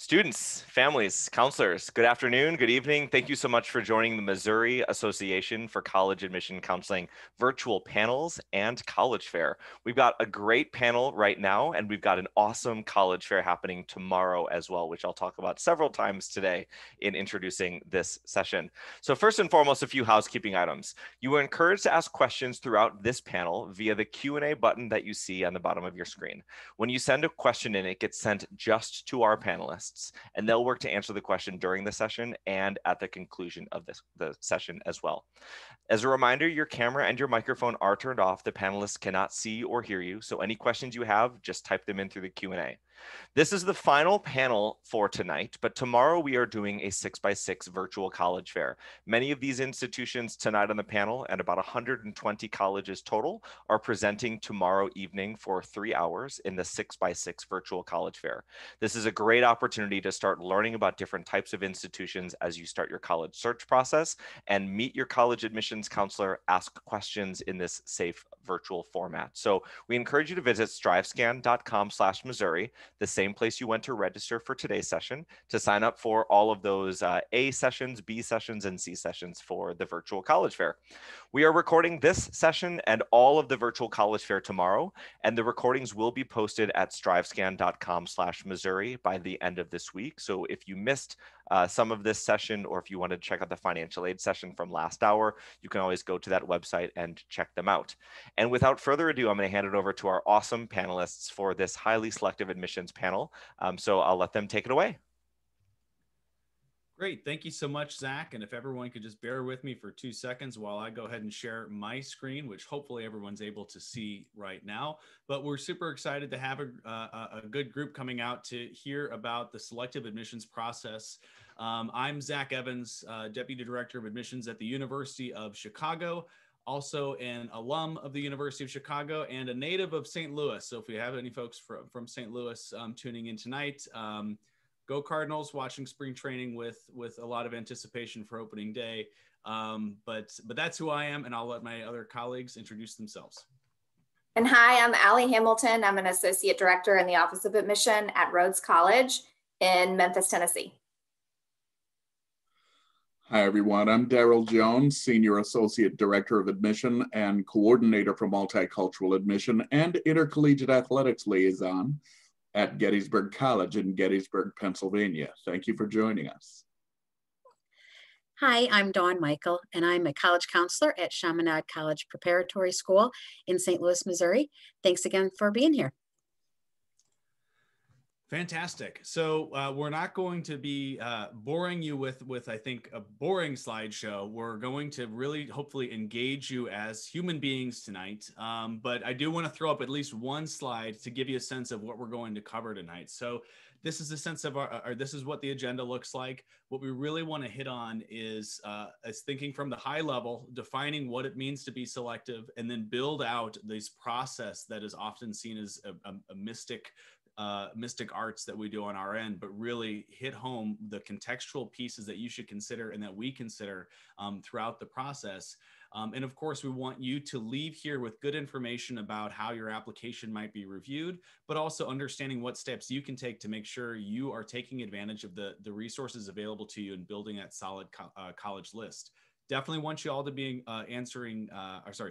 Students, families, counselors, good afternoon, good evening. Thank you so much for joining the Missouri Association for College Admission Counseling virtual panels and college fair. We've got a great panel right now, and we've got an awesome college fair happening tomorrow as well, which I'll talk about several times today in introducing this session. So first and foremost, a few housekeeping items. You are encouraged to ask questions throughout this panel via the Q&A button that you see on the bottom of your screen. When you send a question in, it gets sent just to our panelists, and they'll work to answer the question during the session and at the conclusion of the session as well. As a reminder, your camera and your microphone are turned off. The panelists cannot see or hear you, so any questions you have, just type them in through the Q&A. This is the final panel for tonight, but tomorrow we are doing a 6x6 virtual college fair. Many of these institutions tonight on the panel, and about 120 colleges total, are presenting tomorrow evening for 3 hours in the 6x6 virtual college fair. This is a great opportunity to start learning about different types of institutions as you start your college search process and meet your college admissions counselor, ask questions in this safe virtual format. So we encourage you to visit strivescan.com/Missouri, the same place you went to register for today's session, to sign up for all of those A sessions, B sessions, and C sessions for the virtual college fair. We are recording this session and all of the virtual college fair tomorrow, and the recordings will be posted at strivescan.com/Missouri by the end of this week. So if you missed some of this session, or if you want to check out the financial aid session from last hour, you can always go to that website and check them out. And without further ado, I'm going to hand it over to our awesome panelists for this highly selective admissions panel. So I'll let them take it away. Great. Thank you so much, Zach. And if everyone could just bear with me for 2 seconds while I go ahead and share my screen, which hopefully everyone's able to see right now. But we're super excited to have a good group coming out to hear about the selective admissions process. I'm Zach Evans, Deputy Director of Admissions at the University of Chicago, also an alum of the University of Chicago and a native of St. Louis. So if we have any folks from St. Louis tuning in tonight, go Cardinals, watching spring training with a lot of anticipation for opening day. But that's who I am, and I'll let my other colleagues introduce themselves. And hi, I'm Allie Hamilton. I'm an Associate Director in the Office of Admission at Rhodes College in Memphis, Tennessee. Hi, everyone. I'm Daryl Jones, Senior Associate Director of Admission and Coordinator for Multicultural Admission and Intercollegiate Athletics Liaison at Gettysburg College in Gettysburg, Pennsylvania. Thank you for joining us. Hi, I'm Dawn Michael, and I'm a college counselor at Chaminade College Preparatory School in St. Louis, Missouri. Thanks again for being here. Fantastic. So we're not going to be boring you with, I think, a boring slideshow. We're going to really hopefully engage you as human beings tonight. But I do want to throw up at least one slide to give you a sense of what we're going to cover tonight. So this is the sense of this is what the agenda looks like. What we really want to hit on is thinking from the high level, defining what it means to be selective, and then build out this process that is often seen as a mystic arts that we do on our end, but really hit home the contextual pieces that you should consider and that we consider throughout the process. And of course, we want you to leave here with good information about how your application might be reviewed, but also understanding what steps you can take to make sure you are taking advantage of the resources available to you and building that solid college list. Definitely want you all to be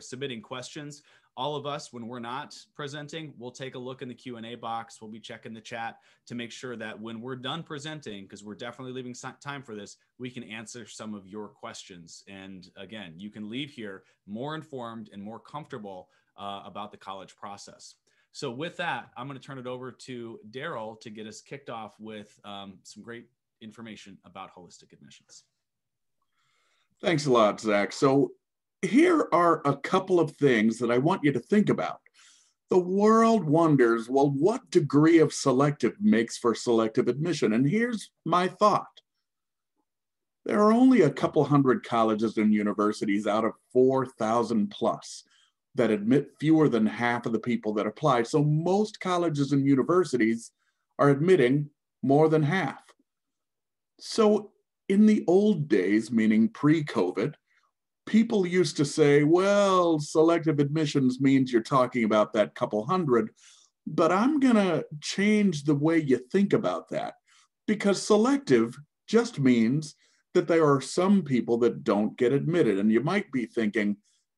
submitting questions. All of us, when we're not presenting, we'll take a look in the Q&A box. We'll be checking the chat to make sure that when we're done presenting, because we're definitely leaving time for this, we can answer some of your questions. And again, you can leave here more informed and more comfortable about the college process. So with that, I'm going to turn it over to Daryl to get us kicked off with some great information about holistic admissions. Thanks a lot, Zach. So here are a couple of things that I want you to think about. The world wonders, well, what degree of selective makes for selective admission? And here's my thought. There are only a couple hundred colleges and universities out of 4,000 plus that admit fewer than half of the people that apply. So most colleges and universities are admitting more than half. So in the old days, meaning pre-COVID, people used to say, well, selective admissions means you're talking about that couple hundred, but I'm gonna change the way you think about that. because selective just means that there are some people that don't get admitted. And you might be thinking,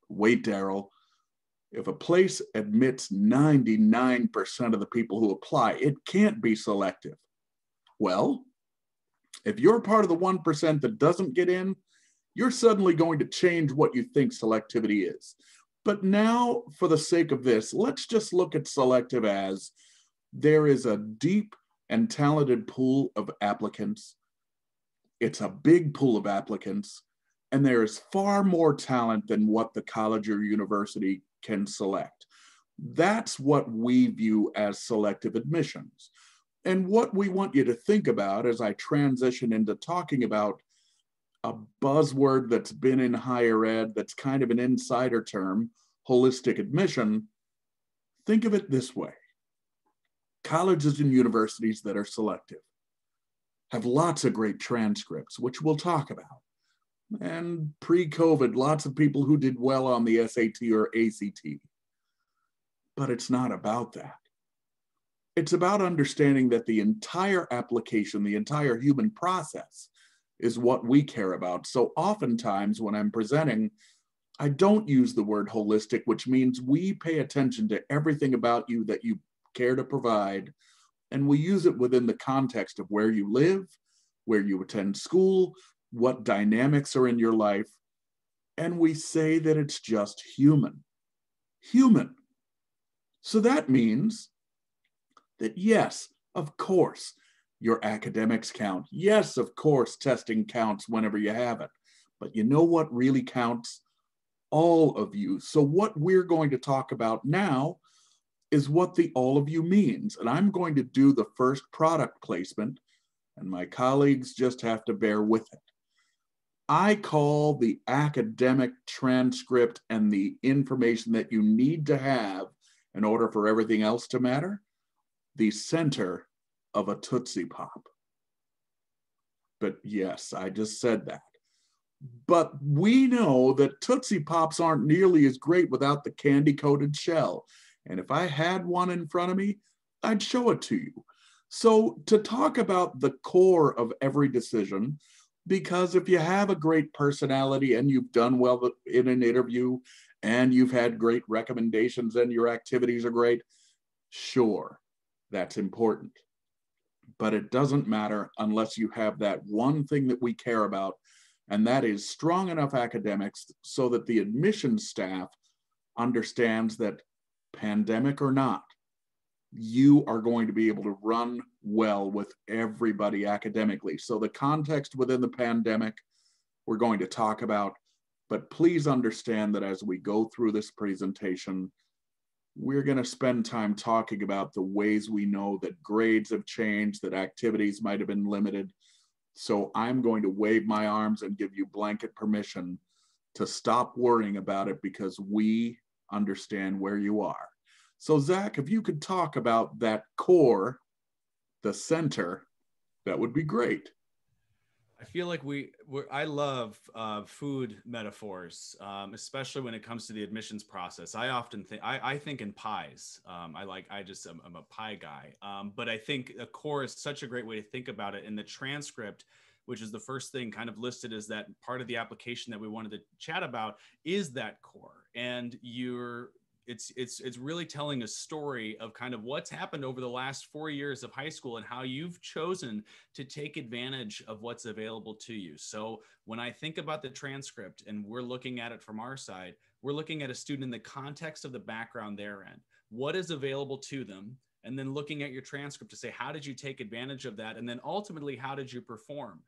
wait, Daryl, if a place admits 99% of the people who apply, it can't be selective. Well, if you're part of the 1% that doesn't get in, you're suddenly going to change what you think selectivity is. But now, for the sake of this, let's just look at selective as there is a deep and talented pool of applicants. It's a big pool of applicants, and there is far more talent than what the college or university can select. That's what we view as selective admissions. And what we want you to think about as I transition into talking about a buzzword that's been in higher ed, that's kind of an insider term, holistic admission, think of it this way. Colleges and universities that are selective have lots of great transcripts, which we'll talk about. And pre-COVID, lots of people who did well on the SAT or ACT. But it's not about that. It's about understanding that the entire application, the entire human process is what we care about. So oftentimes when I'm presenting, I don't use the word holistic, which means we pay attention to everything about you that you care to provide. And we use it within the context of where you live, where you attend school, what dynamics are in your life. And we say that it's just human. Human. So that means that yes, of course, your academics count. Yes, of course, testing counts whenever you have it. But you know what really counts? All of you. So what we're going to talk about now is what the all of you means. And I'm going to do the first product placement, and my colleagues just have to bear with it. I call the academic transcript and the information that you need to have in order for everything else to matter, the center of a Tootsie Pop. But yes, I just said that. But we know that Tootsie Pops aren't nearly as great without the candy-coated shell. And if I had one in front of me, I'd show it to you. So to talk about the core of every decision, because if you have a great personality and you've done well in an interview and you've had great recommendations and your activities are great, sure, that's important. But it doesn't matter unless you have that one thing that we care about, and that is strong enough academics so that the admissions staff understands that pandemic or not, you are going to be able to run well with everybody academically. So the context within the pandemic, we're going to talk about, but please understand that as we go through this presentation, we're going to spend time talking about the ways we know that grades have changed, that activities might have been limited. So I'm going to wave my arms and give you blanket permission to stop worrying about it because we understand where you are. So Zach, if you could talk about that core, the center, that would be great. I feel like I love food metaphors, especially when it comes to the admissions process. I often think, I think in pies. I'm a pie guy. But I think a core is such a great way to think about it. In the transcript, which is the first thing kind of listed as that part of the application that we wanted to chat about, is that core. And it's really telling a story of kind of what's happened over the last 4 years of high school and how you've chosen to take advantage of what's available to you. So when I think about the transcript and we're looking at it from our side, we're looking at a student in the context of the background they're in, what is available to them, and then looking at your transcript to say, how did you take advantage of that? And then ultimately, how did you perform?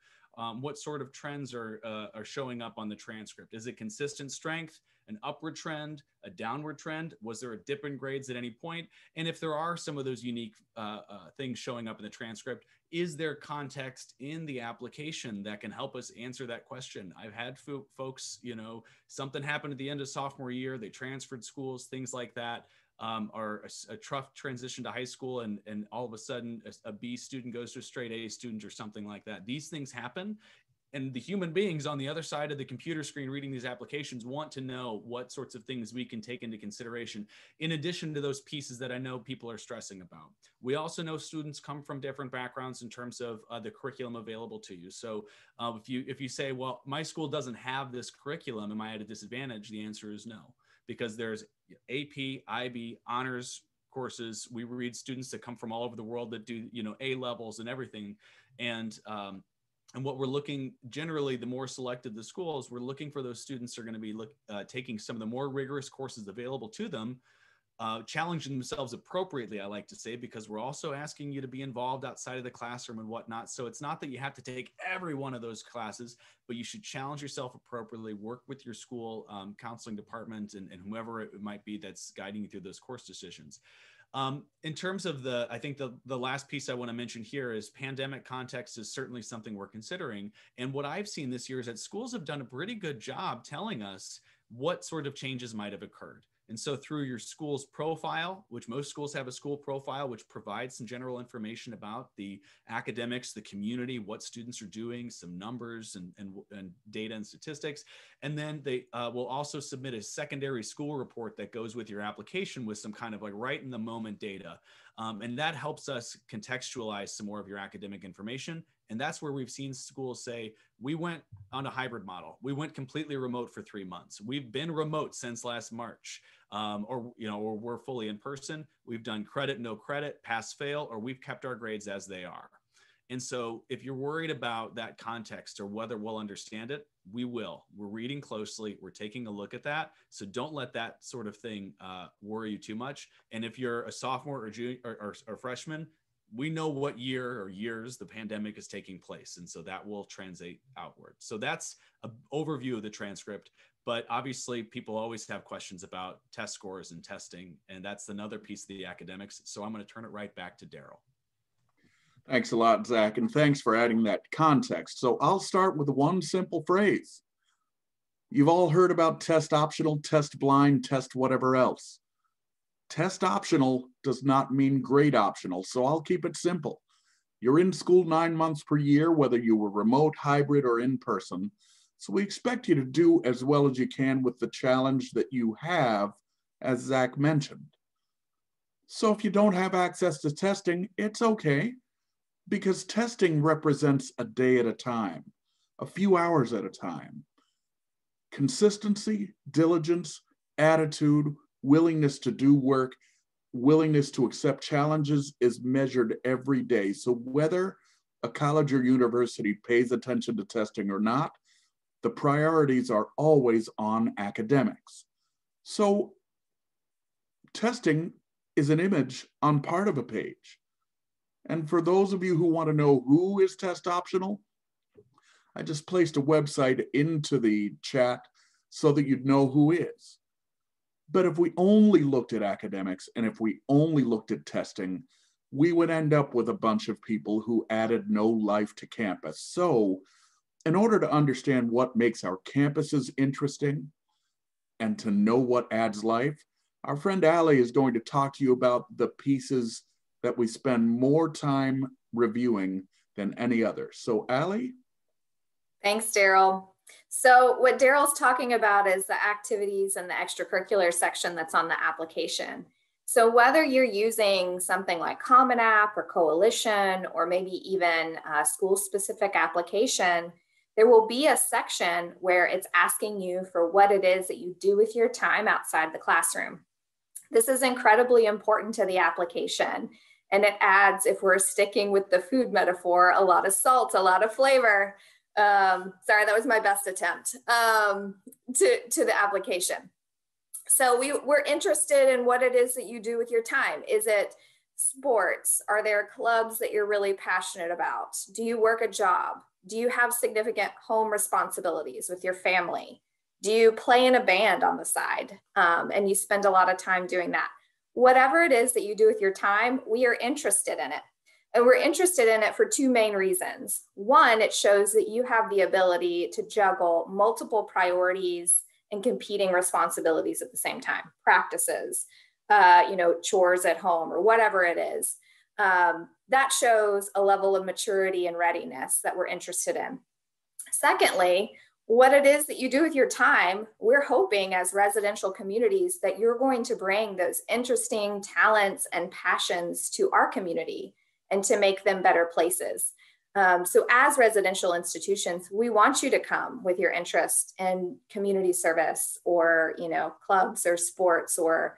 What sort of trends are showing up on the transcript? Is it consistent strength, an upward trend, a downward trend? Was there a dip in grades at any point? And if there are some of those unique things showing up in the transcript, is there context in the application that can help us answer that question? I've had folks, something happened at the end of sophomore year, they transferred schools, things like that. Or a tough transition to high school and all of a sudden a B student goes to a straight A student or something like that. These things happen. And the human beings on the other side of the computer screen reading these applications want to know what sorts of things we can take into consideration, in addition to those pieces that I know people are stressing about. We also know students come from different backgrounds in terms of the curriculum available to you. So if you say, well, my school doesn't have this curriculum, am I at a disadvantage? The answer is no, because there's AP, IB, honors courses. We read students that come from all over the world that do, A levels and everything. And what we're looking, generally, the more selected the schools, we're looking for those students who are going to be taking some of the more rigorous courses available to them, challenging themselves appropriately, I like to say, because we're also asking you to be involved outside of the classroom and whatnot. So it's not that you have to take every one of those classes, but you should challenge yourself appropriately, work with your school counseling department and whoever it might be that's guiding you through those course decisions. In terms of I think the last piece I want to mention here is pandemic context is certainly something we're considering. And what I've seen this year is that schools have done a pretty good job telling us what sort of changes might have occurred. And so through your school's profile, which most schools have a school profile, which provides some general information about the academics, the community, what students are doing, some numbers and data and statistics. And then they will also submit a secondary school report that goes with your application with some kind of like right in the moment data. And that helps us contextualize some more of your academic information. And that's where we've seen schools say, we went on a hybrid model. We went completely remote for 3 months. We've been remote since last March, or we're fully in person. We've done credit, no credit, pass, fail, or we've kept our grades as they are. And so if you're worried about that context or whether we'll understand it, we will. We're reading closely. We're taking a look at that. So don't let that sort of thing worry you too much. And if you're a sophomore or junior or freshman, we know what year or years the pandemic is taking place. And so that will translate outward. So that's an overview of the transcript. But obviously, people always have questions about test scores and testing. And that's another piece of the academics. So I'm going to turn it right back to Daryl. Thanks a lot, Zach, and thanks for adding that context. So I'll start with one simple phrase. You've all heard about test optional, test blind, test whatever else. Test optional does not mean grade optional, so I'll keep it simple. You're in school 9 months per year, whether you were remote, hybrid, or in person, so we expect you to do as well as you can with the challenge that you have, as Zach mentioned. So if you don't have access to testing, it's okay, because testing represents a day at a time, a few hours at a time. Consistency, diligence, attitude, willingness to do work, willingness to accept challenges is measured every day. So whether a college or university pays attention to testing or not, the priorities are always on academics. So testing is an image on part of a page. And for those of you who want to know who is test optional, I just placed a website into the chat so that you'd know who is. But if we only looked at academics and if we only looked at testing, we would end up with a bunch of people who added no life to campus. So in order to understand what makes our campuses interesting and to know what adds life, our friend Allie is going to talk to you about the pieces that we spend more time reviewing than any other. So Allie? Thanks, Daryl. So what Daryl's talking about is the activities and the extracurricular section that's on the application. So whether you're using something like Common App or Coalition, or maybe even a school-specific application, there will be a section where it's asking you for what it is that you do with your time outside the classroom. This is incredibly important to the application. And it adds, if we're sticking with the food metaphor, a lot of salt, a lot of flavor. Sorry, that was my best attempt to the application. So we're interested in what it is that you do with your time. Is it sports? Are there clubs that you're really passionate about? Do you work a job? Do you have significant home responsibilities with your family? Do you play in a band on the side and you spend a lot of time doing that? Whatever it is that you do with your time, we are interested in it. And we're interested in it for two main reasons. One, it shows that you have the ability to juggle multiple priorities and competing responsibilities at the same time, practices, chores at home or whatever it is. That shows a level of maturity and readiness that we're interested in. Secondly, what it is that you do with your time, we're hoping as residential communities that you're going to bring those interesting talents and passions to our community and to make them better places. So as residential institutions, we want you to come with your interest in community service or, clubs or sports or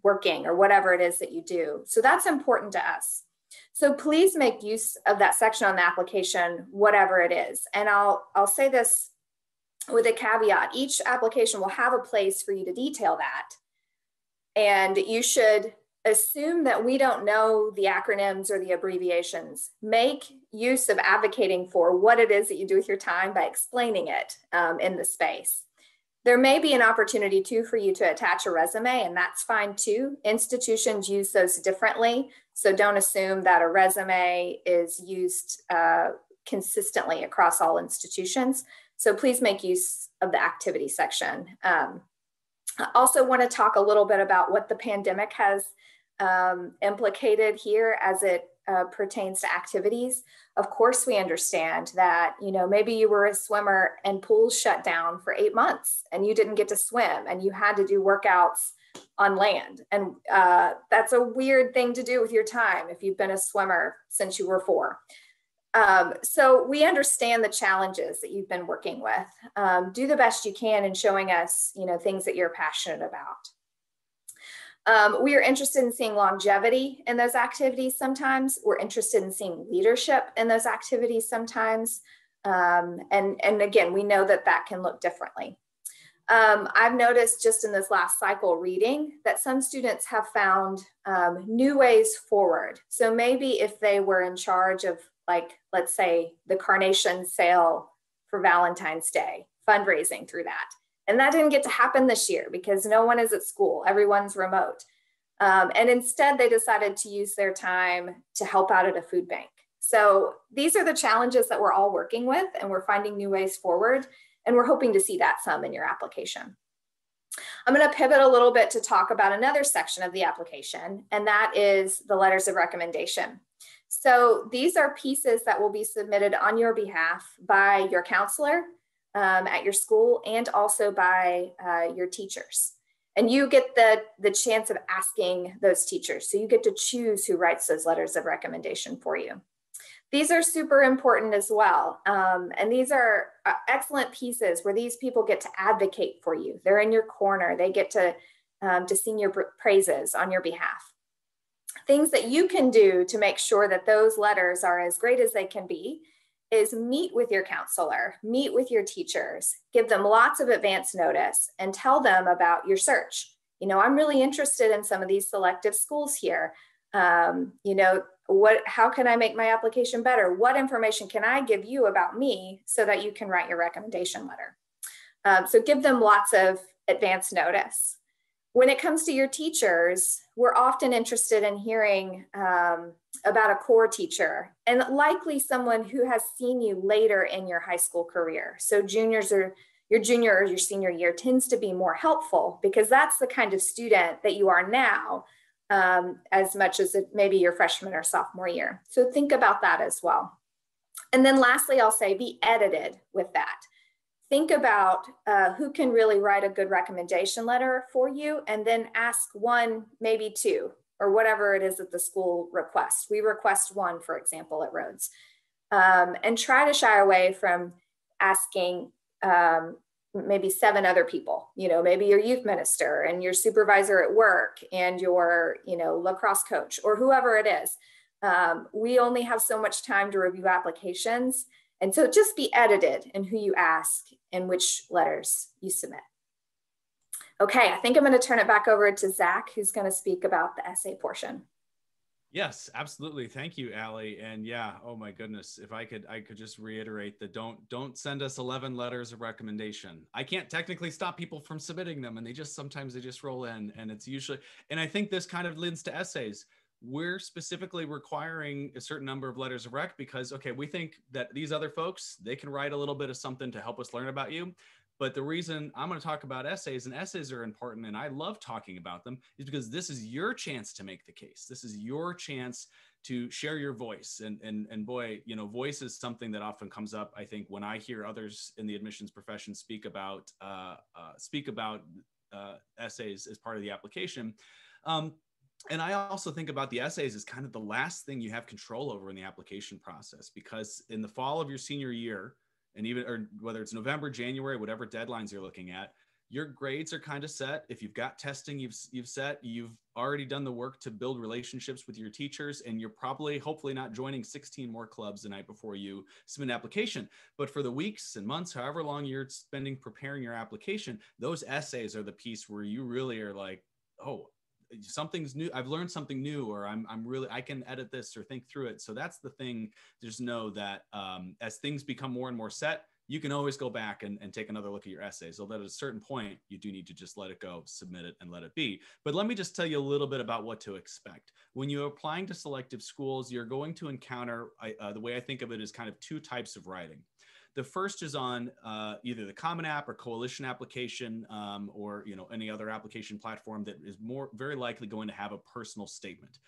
working or whatever it is that you do. So that's important to us. So please make use of that section on the application, whatever it is. And I'll say this with a caveat. Each application will have a place for you to detail that. And you should assume that we don't know the acronyms or the abbreviations. Make use of advocating for what it is that you do with your time by explaining it in the space. There may be an opportunity too for you to attach a resume, and that's fine too. Institutions use those differently. So don't assume that a resume is used consistently across all institutions. So please make use of the activity section. I also want to talk a little bit about what the pandemic has implicated here as it pertains to activities. Of course, we understand that, maybe you were a swimmer and pools shut down for 8 months and you didn't get to swim and you had to do workouts on land. And that's a weird thing to do with your time if you've been a swimmer since you were 4. So we understand the challenges that you've been working with. Do the best you can in showing us, things that you're passionate about. We are interested in seeing longevity in those activities sometimes. We're interested in seeing leadership in those activities sometimes. And again, we know that that can look differently. I've noticed just in this last cycle reading that some students have found new ways forward. So maybe if they were in charge of, like, let's say the carnation sale for Valentine's Day, fundraising through that. And that didn't get to happen this year because no one is at school, everyone's remote. And instead they decided to use their time to help out at a food bank. So these are the challenges that we're all working with, and we're finding new ways forward. And we're hoping to see that some in your application. I'm going to pivot a little bit to talk about another section of the application, and that is the letters of recommendation. So these are pieces that will be submitted on your behalf by your counselor at your school and also by your teachers. And you get the chance of asking those teachers. So you get to choose who writes those letters of recommendation for you. These are super important as well. And these are excellent pieces where these people get to advocate for you. They're in your corner. They get to sing your praises on your behalf. Things that you can do to make sure that those letters are as great as they can be is meet with your counselor, meet with your teachers, give them lots of advance notice and tell them about your search. I'm really interested in some of these selective schools here. How can I make my application better? What information can I give you about me so that you can write your recommendation letter? So give them lots of advance notice. When it comes to your teachers, we're often interested in hearing about a core teacher and likely someone who has seen you later in your high school career. So your junior or your senior year tends to be more helpful because that's the kind of student that you are now, as much as maybe your freshman or sophomore year. So think about that as well. And then lastly, I'll say be edited with that. Think about who can really write a good recommendation letter for you, and then ask 1, maybe 2, or whatever it is that the school requests. We request 1, for example, at Rhodes. And try to shy away from asking maybe 7 other people, maybe your youth minister and your supervisor at work and your, lacrosse coach or whoever it is. We only have so much time to review applications. And so just be edited in who you ask and which letters you submit. Okay, I think I'm going to turn it back over to Zach, who's going to speak about the essay portion. Yes, absolutely. Thank you, Allie. And yeah, oh my goodness, if I could just reiterate that don't send us 11 letters of recommendation. I can't technically stop people from submitting them, and sometimes they just roll in, and it's usually, and I think this kind of leads to essays. We're specifically requiring a certain number of letters of rec because, okay, we think that these other folks, they can write a little bit of something to help us learn about you. But the reason I'm going to talk about essays, and essays are important, and I love talking about them, is because this is your chance to make the case. This is your chance to share your voice. And boy, you know, voice is something that often comes up, I think, when I hear others in the admissions profession speak about essays as part of the application. And I also think about the essays as kind of the last thing you have control over in the application process, because in the fall of your senior year, and even, or whether it's November, January, whatever deadlines you're looking at, your grades are kind of set. If you've got testing you've set, you've already done the work to build relationships with your teachers, and you're probably, hopefully not joining 16 more clubs the night before you submit an application. But for the weeks and months, however long you're spending preparing your application, those essays are the piece where you really are like, oh, something's new. I've learned something new, or I can edit this or think through it. So that's the thing. Just know that as things become more and more set, you can always go back and take another look at your essays. Although at a certain point, you do need to just let it go, submit it, and let it be. But let me just tell you a little bit about what to expect. When you're applying to selective schools, you're going to encounter, the way I think of it, is kind of two types of writing. The first is on either the Common App or Coalition application, or any other application platform that is very likely going to have a personal statement,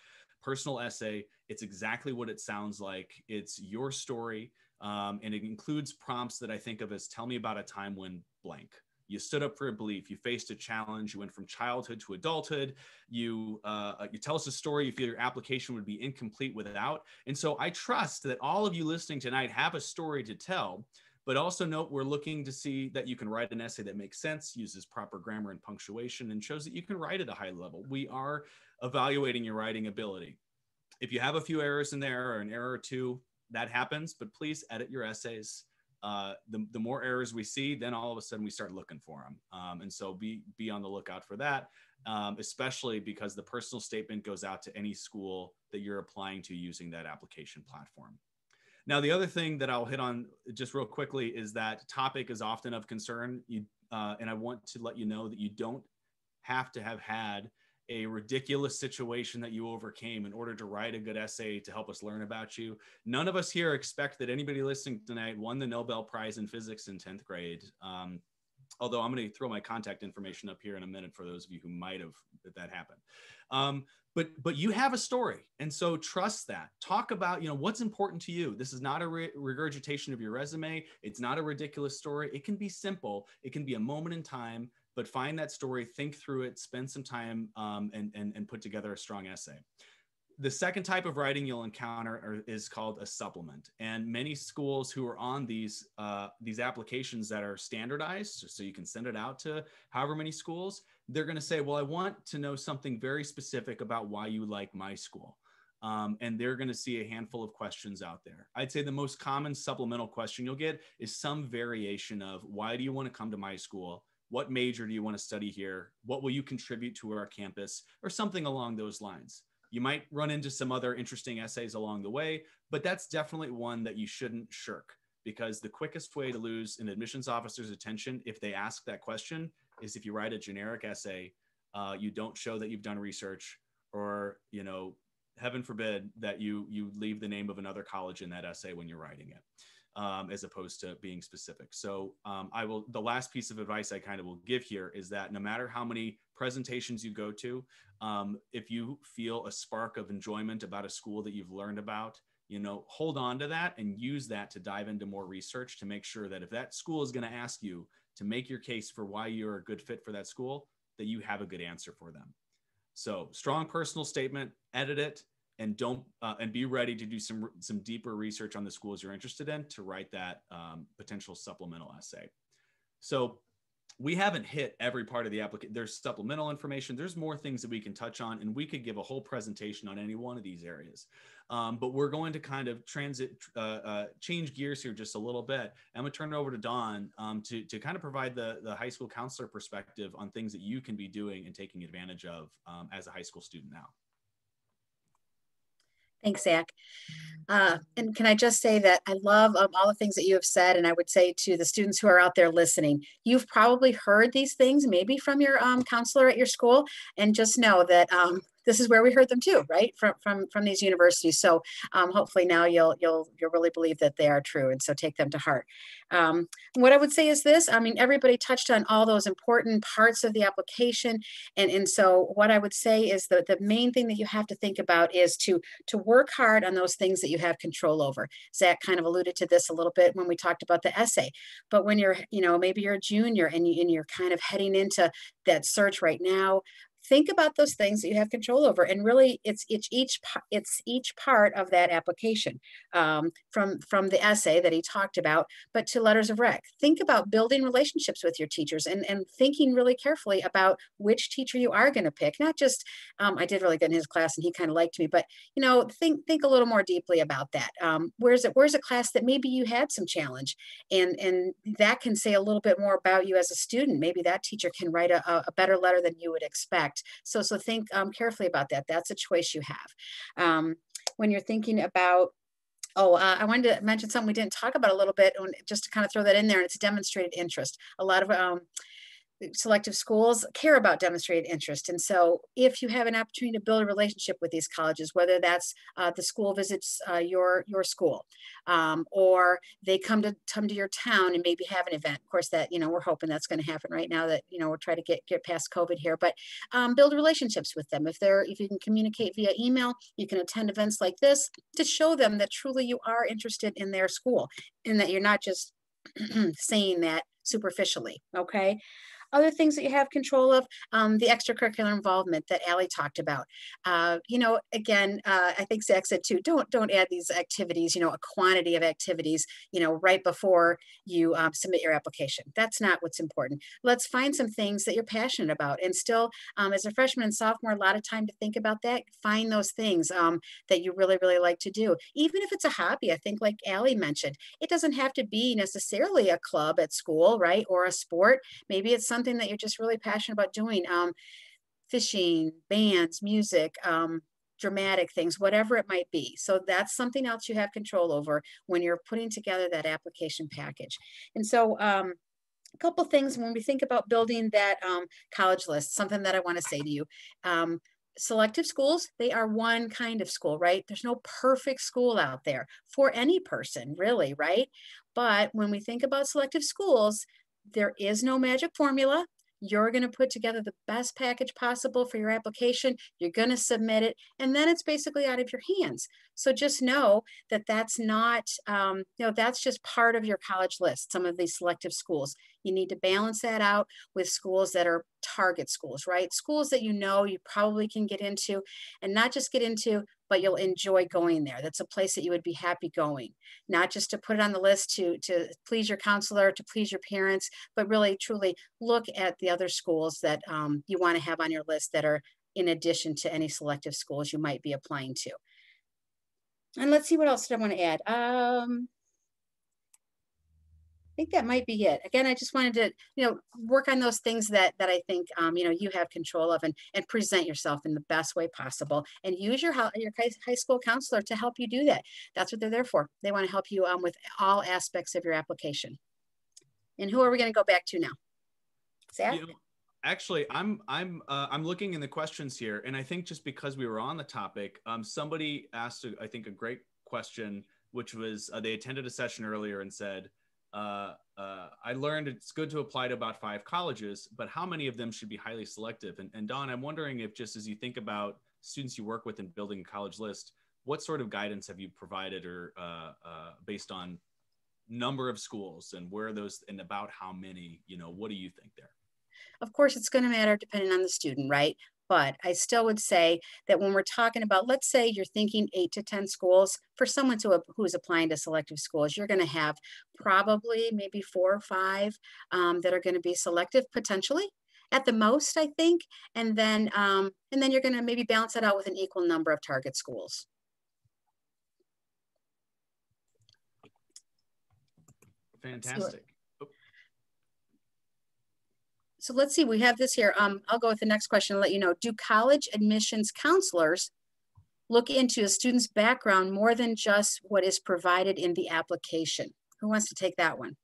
personal essay. It's exactly what it sounds like. It's your story, and it includes prompts that I think of as, tell me about a time when blank. You stood up for a belief. You faced a challenge. You went from childhood to adulthood. You tell us a story you feel your application would be incomplete without. And so I trust that all of you listening tonight have a story to tell, but also note we're looking to see that you can write an essay that makes sense, uses proper grammar and punctuation, and shows that you can write at a high level. We are evaluating your writing ability. If you have a few errors in there, or an error or two, that happens, but please edit your essays. The more errors we see, then all of a sudden we start looking for them. And so be on the lookout for that, especially because the personal statement goes out to any school that you're applying to using that application platform. Now, the other thing that I'll hit on just real quickly is that topic is often of concern. And I want to let you know that you don't have to have had a ridiculous situation that you overcame in order to write a good essay to help us learn about you. None of us here expect that anybody listening tonight won the Nobel Prize in physics in 10th grade. Although I'm going to throw my contact information up here in a minute for those of you who might have, if that happened. But you have a story. And so trust that. Talk about, what's important to you. This is not a regurgitation of your resume. It's not a ridiculous story. It can be simple. It can be a moment in time, but find that story, think through it, spend some time, and put together a strong essay. The second type of writing you'll encounter is called a supplement. And many schools who are on these applications that are standardized, so you can send it out to however many schools, they're going to say, well, I want to know something very specific about why you like my school. And they're going to see a handful of questions out there. I'd say the most common supplemental question you'll get is some variation of, why do you want to come to my school? What major do you want to study here? What will you contribute to our campus? Or something along those lines. You might run into some other interesting essays along the way, but that's definitely one that you shouldn't shirk, because the quickest way to lose an admissions officer's attention if they ask that question is if you write a generic essay, you don't show that you've done research, or, heaven forbid that you leave the name of another college in that essay when you're writing it, as opposed to being specific. So the last piece of advice I kind of will give here is that no matter how many presentations you go to, if you feel a spark of enjoyment about a school that you've learned about, hold on to that and use that to dive into more research to make sure that if that school is going to ask you to make your case for why you're a good fit for that school, that you have a good answer for them. So strong personal statement, edit it, and and be ready to do some deeper research on the schools you're interested in to write that potential supplemental essay. So we haven't hit every part of the application. There's supplemental information. There's more things that we can touch on, and we could give a whole presentation on any one of these areas. But we're going to kind of change gears here just a little bit. I'm going to turn it over to Dawn to kind of provide the high school counselor perspective on things that you can be doing and taking advantage of as a high school student now. Thanks, Zach. And can I just say that I love all the things that you have said, and I would say to the students who are out there listening, you've probably heard these things maybe from your counselor at your school, and just know that this is where we heard them too, right? From these universities. So hopefully now you'll really believe that they are true, and so take them to heart. What I would say is this, I mean, everybody touched on all those important parts of the application. And so what I would say is that the main thing that you have to think about is to work hard on those things that you have control over. Zach kind of alluded to this a little bit when we talked about the essay, but when you're, maybe you're a junior and you're kind of heading into that search right now, think about those things that you have control over, and really it's each part of that application, from the essay that he talked about, but to letters of rec. Think about building relationships with your teachers and thinking really carefully about which teacher you are going to pick. Not just I did really good in his class and he kind of liked me, but think a little more deeply about that. Where's a class that maybe you had some challenge, and that can say a little bit more about you as a student. Maybe that teacher can write a better letter than you would expect. So think carefully about that. That's a choice you have. When you're thinking about, I wanted to mention something we didn't talk about a little bit, just to kind of throw that in there, and it's demonstrated interest. A lot of selective schools care about demonstrated interest. And so if you have an opportunity to build a relationship with these colleges, whether that's the school visits your school, or they come to your town and maybe have an event. Of course, that, we're hoping that's going to happen right now, that, we're trying to get past COVID here, but build relationships with them. If you can communicate via email, you can attend events like this to show them that truly you are interested in their school, and that you're not just saying that superficially. Okay. Other things that you have control of, the extracurricular involvement that Allie talked about. Again, I think Zach said too, don't add these activities, a quantity of activities, right before you submit your application. That's not what's important. Let's find some things that you're passionate about, and still, as a freshman and sophomore, a lot of time to think about that. Find those things that you really, really like to do. Even if it's a hobby, I think like Allie mentioned, it doesn't have to be necessarily a club at school, right? Or a sport. Maybe it's something that you're just really passionate about doing, fishing, bands, music, dramatic things, whatever it might be. So that's something else you have control over when you're putting together that application package. And so a couple things when we think about building that college list, something that I want to say to you. Selective schools, they are one kind of school, right? There's no perfect school out there for any person, really, right? But when we think about selective schools, there is no magic formula. You're going to put together the best package possible for your application. You're going to submit it, and then it's basically out of your hands. So just know that that's not, that's just part of your college list, some of these selective schools. You need to balance that out with schools that are target schools, right? Schools that you probably can get into, and not just get into, but you'll enjoy going there. That's a place that you would be happy going, not just to put it on the list to please your counselor, to please your parents, but really truly look at the other schools that you want to have on your list that are in addition to any selective schools you might be applying to. And let's see, what else did I want to add? I think that might be it. Again, I just wanted to, work on those things that I think, you have control of, and present yourself in the best way possible, and use your high school counselor to help you do that. That's what they're there for. They want to help you with all aspects of your application. And who are we going to go back to now? Zach? Actually, I'm looking in the questions here, and I think just because we were on the topic, somebody asked, I think, a great question, which was they attended a session earlier and said, I learned it's good to apply to about 5 colleges, but how many of them should be highly selective? And Dawn, I'm wondering if, just as you think about students you work with in building a college list, what sort of guidance have you provided, or based on number of schools and where those, and about how many, what do you think there? Of course, it's going to matter depending on the student, right? But I still would say that when we're talking about, let's say you're thinking 8 to 10 schools, for someone who is applying to selective schools, you're going to have probably maybe 4 or 5 that are going to be selective, potentially at the most, I think. And then you're going to maybe balance that out with an equal number of target schools. Fantastic. So let's see, we have this here. I'll go with the next question and let you know. Do college admissions counselors look into a student's background more than just what is provided in the application? Who wants to take that one?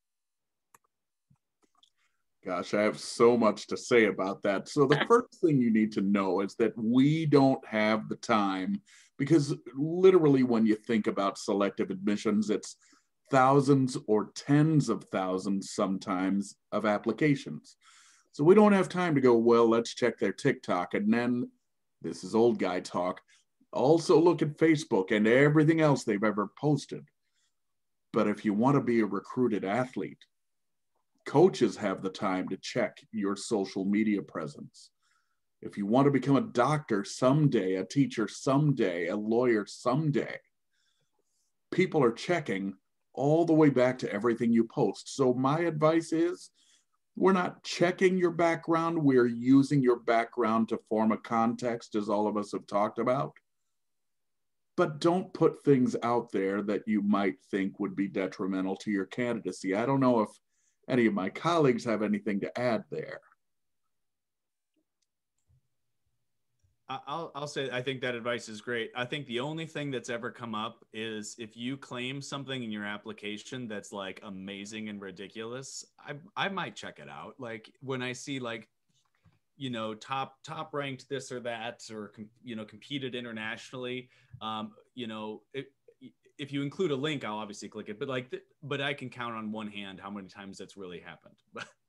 Gosh, I have so much to say about that. So the first thing you need to know is that we don't have the time, because literally when you think about selective admissions, it's thousands or tens of thousands sometimes of applications. So we don't have time to go, well, let's check their TikTok. And then, this is old guy talk, also look at Facebook and everything else they've ever posted. But if you want to be a recruited athlete, coaches have the time to check your social media presence. If you want to become a doctor someday, a teacher someday, a lawyer someday, people are checking all the way back to everything you post. So my advice is, we're not checking your background, we're using your background to form a context, as all of us have talked about. But don't put things out there that you might think would be detrimental to your candidacy. I don't know if any of my colleagues have anything to add there. I'll say I think that advice is great. I think the only thing that's ever come up is if you claim something in your application that's like amazing and ridiculous, I might check it out. Like when I see like, you know, top ranked this or that, or you know, competed internationally, you know, if you include a link, I'll obviously click it. But like, but I can count on one hand how many times that's really happened.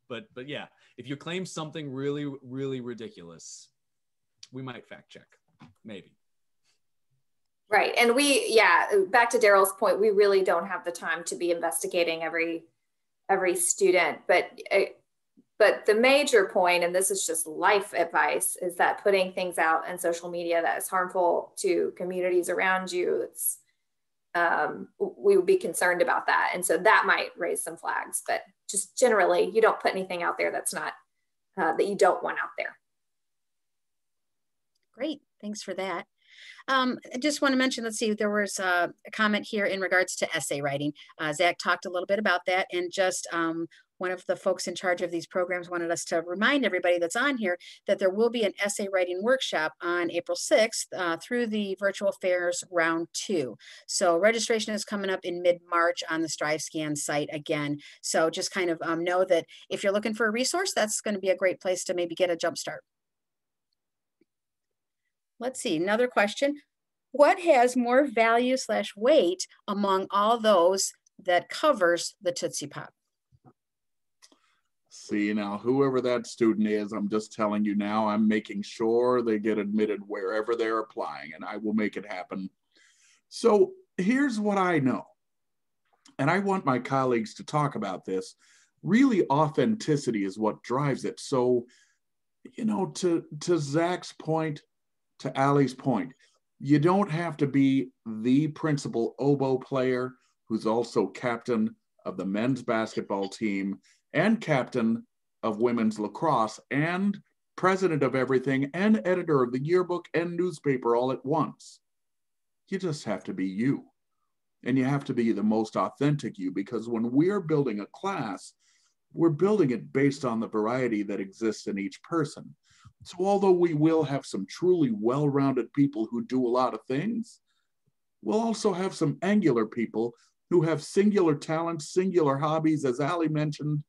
But yeah, if you claim something really, really ridiculous, we might fact check, maybe. Right. And back to Daryl's point, we really don't have the time to be investigating every student, but the major point, and this is just life advice, is that putting things out on social media that is harmful to communities around you, we would be concerned about that. And so that might raise some flags, but just generally, you don't put anything out there that's not, that you don't want out there. Great, thanks for that. I just want to mention, let's see, there was a comment here in regards to essay writing. Zach talked a little bit about that, and just one of the folks in charge of these programs wanted us to remind everybody that's on here that there will be an essay writing workshop on April 6th through the Virtual Affairs Round 2. So registration is coming up in mid-March on the StriveScan site again. So just kind of know that if you're looking for a resource, that's going to be a great place to maybe get a jump start. Let's see, another question. What has more value / weight among all those that covers the Tootsie Pop? See, now, whoever that student is, I'm just telling you now, I'm making sure they get admitted wherever they're applying, and I will make it happen. So here's what I know, and I want my colleagues to talk about this. Really, authenticity is what drives it. So, you know, to Zach's point, to Allie's point, you don't have to be the principal oboe player who's also captain of the men's basketball team and captain of women's lacrosse and president of everything and editor of the yearbook and newspaper all at once. You just have to be you. And you have to be the most authentic you, because when we're building a class, we're building it based on the variety that exists in each person. So although we will have some truly well-rounded people who do a lot of things, we'll also have some angular people who have singular talents, singular hobbies, as Allie mentioned,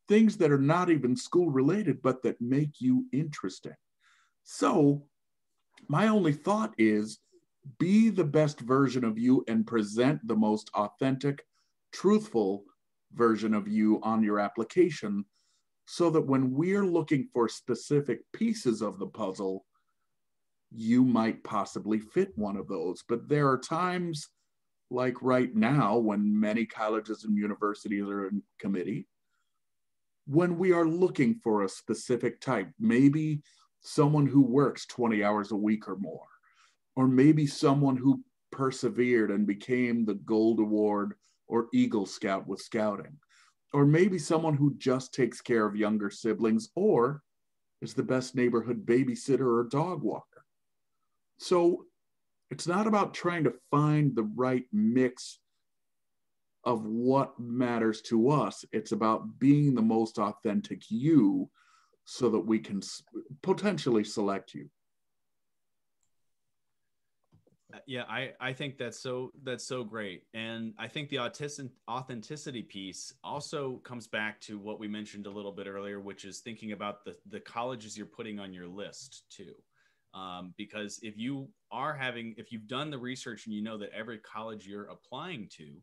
things that are not even school related, but that make you interesting. So my only thought is, be the best version of you and present the most authentic, truthful version of you on your application, so that when we're looking for specific pieces of the puzzle, you might possibly fit one of those. But there are times, like right now, when many colleges and universities are in committee, when we are looking for a specific type, maybe someone who works 20 hours a week or more, or maybe someone who persevered and became the Gold Award or Eagle Scout with scouting, or maybe someone who just takes care of younger siblings or is the best neighborhood babysitter or dog walker. So it's not about trying to find the right mix of what matters to us. It's about being the most authentic you so that we can potentially select you. Yeah, I think that's so great. And I think the authenticity piece also comes back to what we mentioned a little bit earlier, which is thinking about the colleges you're putting on your list too. Because if you've done the research and you know that every college you're applying to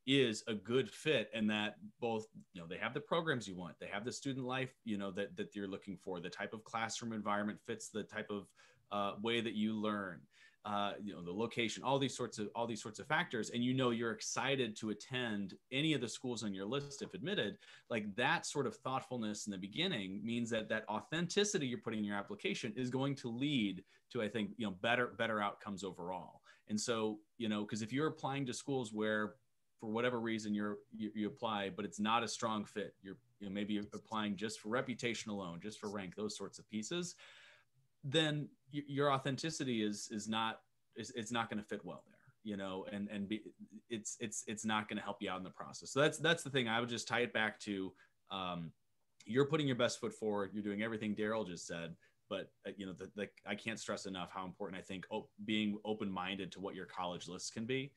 is a good fit, and that both, they have the programs you want, they have the student life, that you're looking for, the type of classroom environment fits the type of way that you learn, the location, all these sorts of factors, and you're excited to attend any of the schools on your list if admitted, like that sort of thoughtfulness in the beginning means that authenticity you're putting in your application is going to lead to, I think, better outcomes overall. And so, because if you're applying to schools where for whatever reason you apply, but it's not a strong fit, maybe you're applying just for reputation alone, just for rank, those sorts of pieces, then your authenticity is not going to fit well there, it's not going to help you out in the process. So that's the thing. I would just tie it back to, you're putting your best foot forward. You're doing everything Daryl just said, but I can't stress enough how important I think being open-minded to what your college list can be,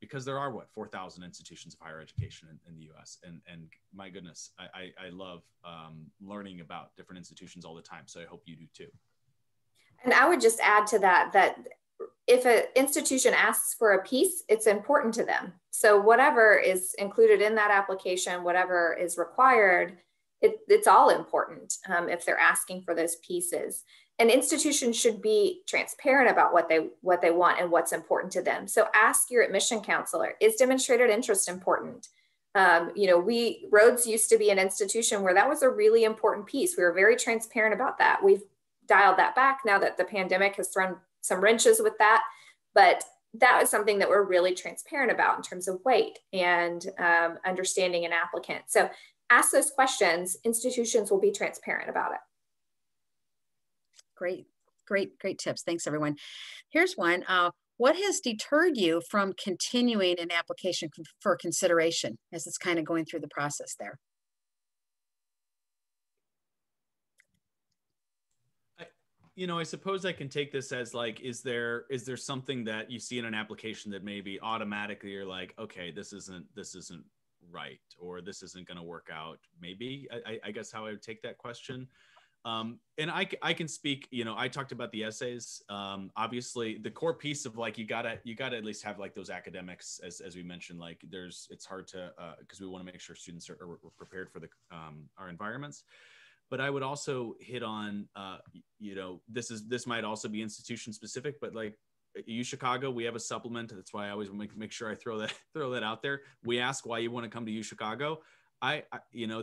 because there are 4,000 institutions of higher education in the U.S. and my goodness, I love learning about different institutions all the time. So I hope you do too. And I would just add to that if an institution asks for a piece, it's important to them. So whatever is included in that application, whatever is required, it's all important if they're asking for those pieces. And institutions should be transparent about what they want and what's important to them. So ask your admission counselor, is demonstrated interest important? Rhodes used to be an institution where that was a really important piece. We were very transparent about that. We've dialed that back now that the pandemic has thrown some wrenches with that, but that was something that we're really transparent about in terms of weight and understanding an applicant. So ask those questions. Institutions will be transparent about it. Great tips. Thanks, everyone. Here's one. What has deterred you from continuing an application for consideration as it's kind of going through the process there? I suppose I can take this as like, is there something that you see in an application that maybe automatically you're like, okay, this isn't right, or this isn't going to work out. Maybe I guess how I would take that question. And I can speak, I talked about the essays. Obviously the core piece of like, you gotta at least have like those academics, as we mentioned, like it's hard to, cause we want to make sure students are prepared for our environments. But I would also hit on, this might also be institution specific, but like at Uchicago, we have a supplement. That's why I always make sure I throw that out there. We ask why you want to come to Uchicago.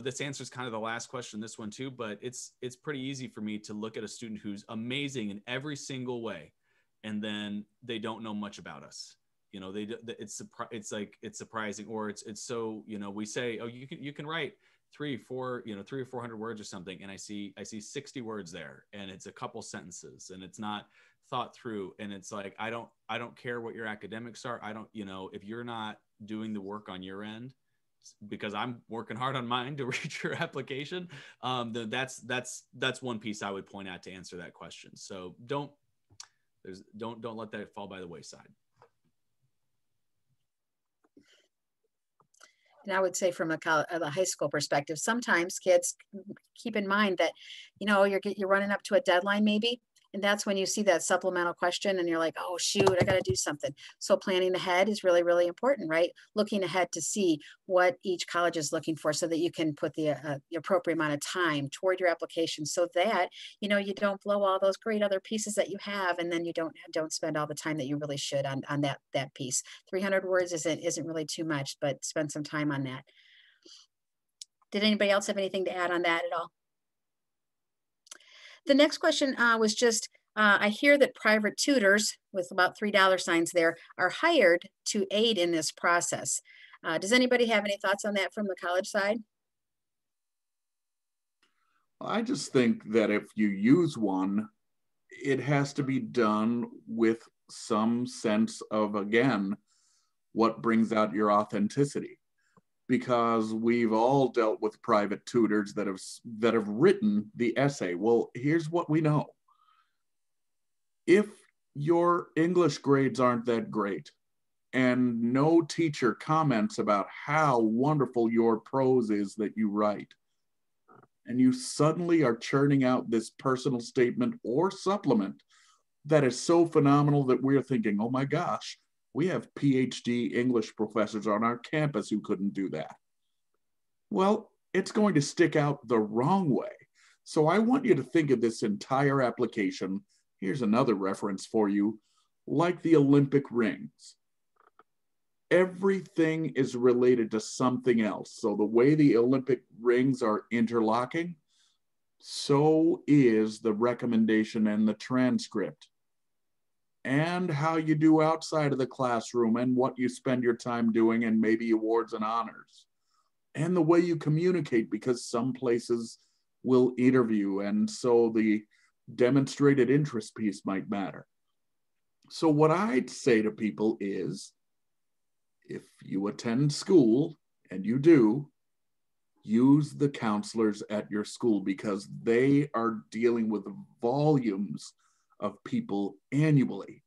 This answers kind of the last question, this one too, but it's pretty easy for me to look at a student who's amazing in every single way, and then they don't know much about us. It's surprising, or it's so, we say, oh, you can write 300 or 400 words or something, and I see 60 words there, and it's a couple sentences, and it's not thought through, and it's like, I don't care what your academics are. I don't, if you're not doing the work on your end, because I'm working hard on mine to read your application, that's one piece I would point out to answer that question. So don't let that fall by the wayside. And I would say from a high school perspective, sometimes kids keep in mind that, you're running up to a deadline maybe, and that's when you see that supplemental question and you're like, oh shoot, I got to do something. So planning ahead is really, really important, right? Looking ahead to see what each college is looking for so that you can put the appropriate amount of time toward your application, so that, you don't blow all those great other pieces that you have, and then you don't spend all the time that you really should on that piece. 300 words isn't really too much, but spend some time on that. Did anybody else have anything to add on that at all? The next question was just, I hear that private tutors with about $3 signs there are hired to aid in this process. Does anybody have any thoughts on that from the college side? I just think that if you use one, it has to be done with some sense of, again, what brings out your authenticity. Because we've all dealt with private tutors that have written the essay. Well, here's what we know. If your English grades aren't that great, and no teacher comments about how wonderful your prose is that you write. And you suddenly are churning out this personal statement or supplement that is so phenomenal that we're thinking, oh my gosh, we have PhD English professors on our campus who couldn't do that. Well, it's going to stick out the wrong way. So I want you to think of this entire application, here's another reference for you, like the Olympic rings. Everything is related to something else. So the way the Olympic rings are interlocking, so is the recommendation and the transcript, and how you do outside of the classroom, and what you spend your time doing, and maybe awards and honors, and the way you communicate, because some places will interview, and so the demonstrated interest piece might matter. So what I'd say to people is, if you attend school, and you do, use the counselors at your school, because they are dealing with volumes of people annually,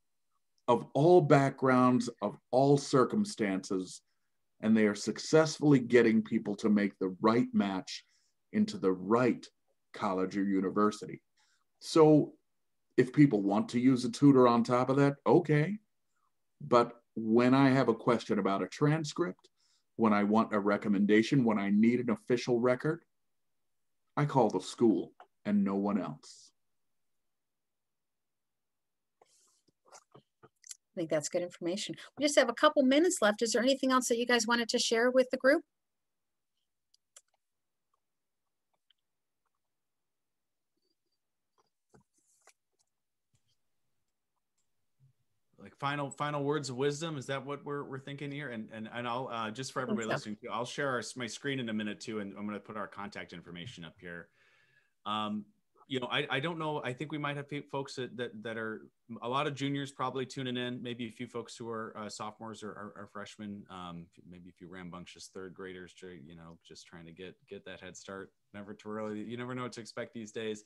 of all backgrounds, of all circumstances, and they are successfully getting people to make the right match into the right college or university. So if people want to use a tutor on top of that, okay. But when I have a question about a transcript, when I want a recommendation, when I need an official record, I call the school and no one else. I think that's good information. We just have a couple minutes left. Is there anything else that you guys wanted to share with the group? Like final words of wisdom, is that what we're thinking here? And I'll just for everybody listening, I'll share my screen in a minute too, and I'm going to put our contact information up here. You know, I don't know. I think we might have folks that are a lot of juniors probably tuning in. Maybe a few folks who are sophomores or freshmen. Maybe a few rambunctious third graders, you know, just trying to get that head start. You never know what to expect these days.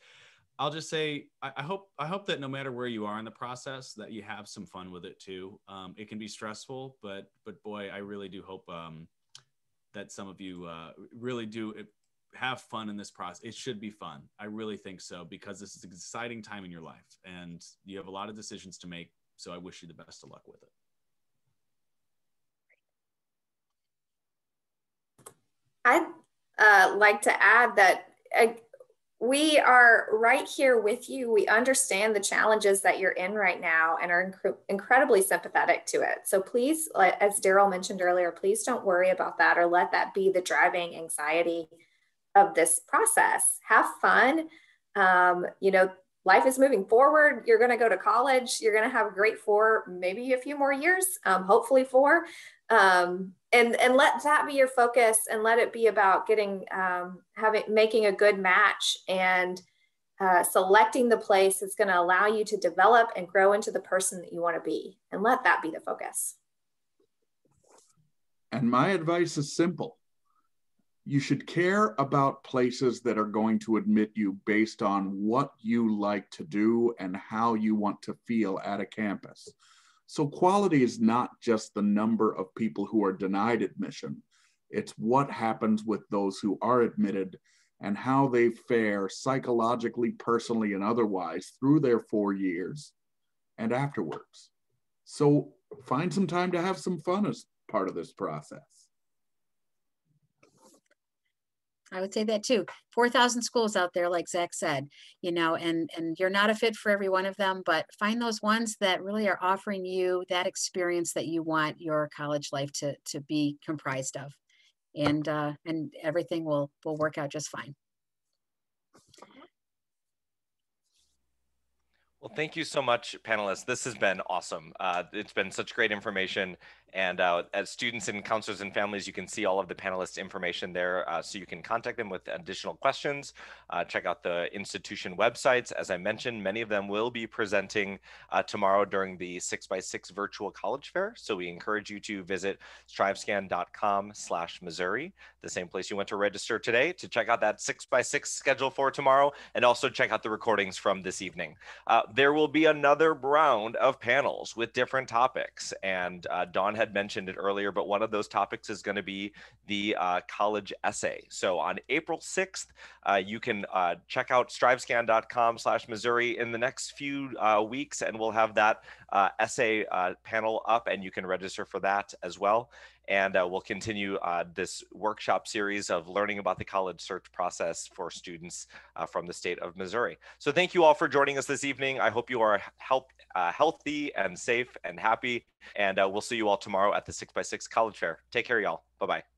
I'll just say, I hope that no matter where you are in the process, that you have some fun with it too. It can be stressful, but boy, I really do hope that some of you really do have fun in this process. It should be fun. I really think so, because this is an exciting time in your life and you have a lot of decisions to make. So I wish you the best of luck with it. I'd like to add that we are right here with you. We understand the challenges that you're in right now and are incredibly sympathetic to it. So please, as Daryl mentioned earlier, please don't worry about that or let that be the driving anxiety of this process. Have fun. You know, life is moving forward. You're going to go to college. You're going to have a great 4, maybe a few more years, hopefully 4. And let that be your focus, and let it be about getting, making a good match and selecting the place that's going to allow you to develop and grow into the person that you want to be, and let that be the focus. And my advice is simple. You should care about places that are going to admit you based on what you like to do and how you want to feel at a campus. So quality is not just the number of people who are denied admission. It's what happens with those who are admitted and how they fare psychologically, personally, and otherwise through their 4 years and afterwards. So find some time to have some fun as part of this process. I would say that too. 4,000 schools out there, like Zach said, you know, and you're not a fit for every one of them, but find those ones that really are offering you that experience that you want your college life to be comprised of, and everything will work out just fine. Well, thank you so much, panelists. This has been awesome. It's been such great information. And as students and counselors and families, you can see all of the panelists' information there, so you can contact them with additional questions. Check out the institution websites. As I mentioned, many of them will be presenting tomorrow during the 6x6 virtual college fair. So we encourage you to visit strivescan.com/Missouri, the same place you went to register today, to check out that 6x6 schedule for tomorrow, and also check out the recordings from this evening. There will be another round of panels with different topics, and Dawn had mentioned it earlier, but one of those topics is going to be the college essay. So on April 6th, you can check out strivescan.com/Missouri in the next few weeks, and we'll have that essay panel up, and you can register for that as well. And we'll continue this workshop series of learning about the college search process for students from the state of Missouri. So thank you all for joining us this evening. I hope you are healthy and safe and happy. And we'll see you all tomorrow at the 6x6 College Fair. Take care, y'all. Bye-bye.